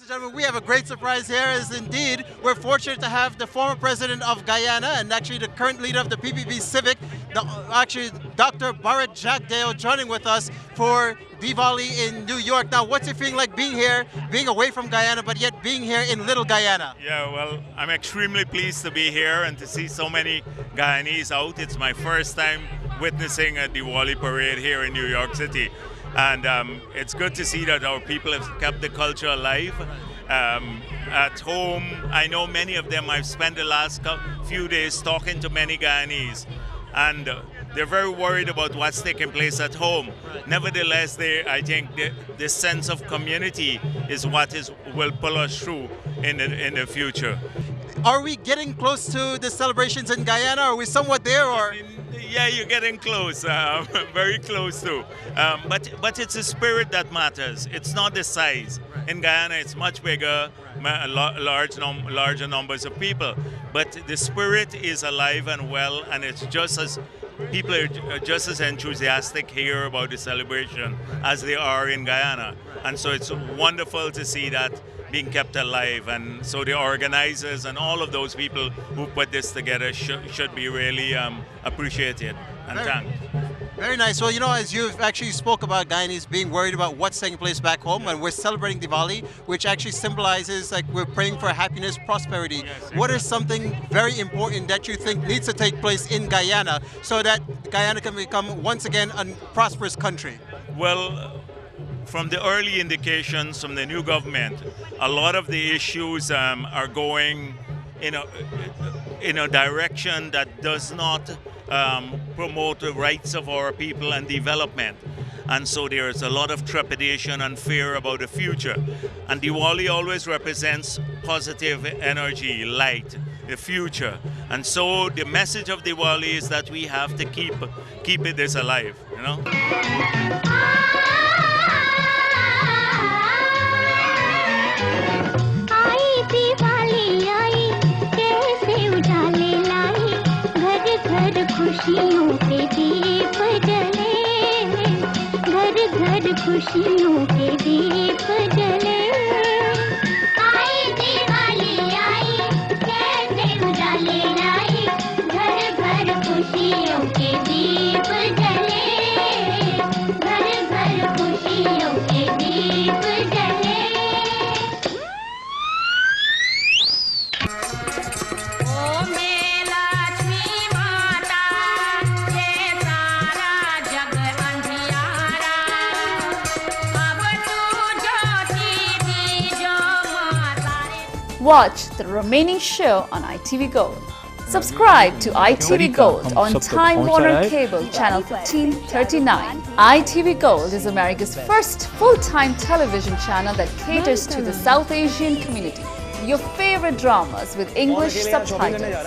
and gentlemen, we have a great surprise here. As indeed, we're fortunate to have the former president of Guyana and actually the current leader of the PPP Civic, actually Dr. Bharat Jagdeo, joining with us for Diwali in New York. Now, what's it feeling like being here, being away from Guyana, but yet being here in Little Guyana? Yeah, well, I'm extremely pleased to be here and to see so many Guyanese out. It's my first time witnessing a Diwali parade here in New York City. And it's good to see that our people have kept the culture alive. At home, I know many of them, I've spent the last few days talking to many Guyanese. And they're very worried about what's taking place at home. Nevertheless, I think the sense of community is what will pull us through in the future. Are we getting close to the celebrations in Guyana? Are we somewhat there, or? Yeah, you're getting close, very close too. But it's the spirit that matters. It's not the size. In Guyana, it's much bigger, larger numbers of people. But the spirit is alive and well, and it's just as people are just as enthusiastic here about the celebration as they are in Guyana. And so it's wonderful to see that being kept alive, and so the organizers and all of those people who put this together should be really appreciated and thanked. Very nice. Well, you know, as you've actually spoke about Guyanese being worried about what's taking place back home, and we're celebrating Diwali, which actually symbolizes like we're praying for happiness, prosperity. Yes, exactly. What is something very important that you think needs to take place in Guyana so that Guyana can become once again a prosperous country? Well, from the early indications from the new government, a lot of the issues are going in a direction that does not promote the rights of our people and development. And so there's a lot of trepidation and fear about the future. And Diwali always represents positive energy, light, the future. And so the message of Diwali is that we have to keep this alive, you know? खुशियों के दीप जले घर घर खुशियों के दीप जले आई दिवाली आई कैसे उजाले लाई घर घर खुशियों के दीप जले घर घर खुशियों के दीप जले Watch the remaining show on ITV Gold. Subscribe to ITV Gold on Time Warner Cable Channel 1539. ITV Gold is America's first full-time television channel that caters to the South Asian community. Your favorite dramas with English subtitles.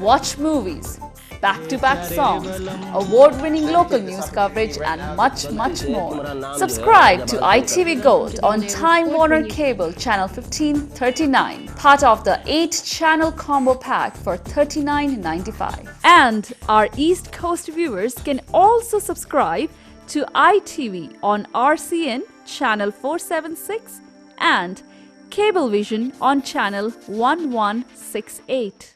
Watch movies, back-to-back songs, award-winning local news coverage, and much, much more. Subscribe to ITV Gold on Time Warner Cable Channel 1539, part of the 8-channel combo pack for $39.95. And our East Coast viewers can also subscribe to ITV on RCN Channel 476 and Cablevision on Channel 1168.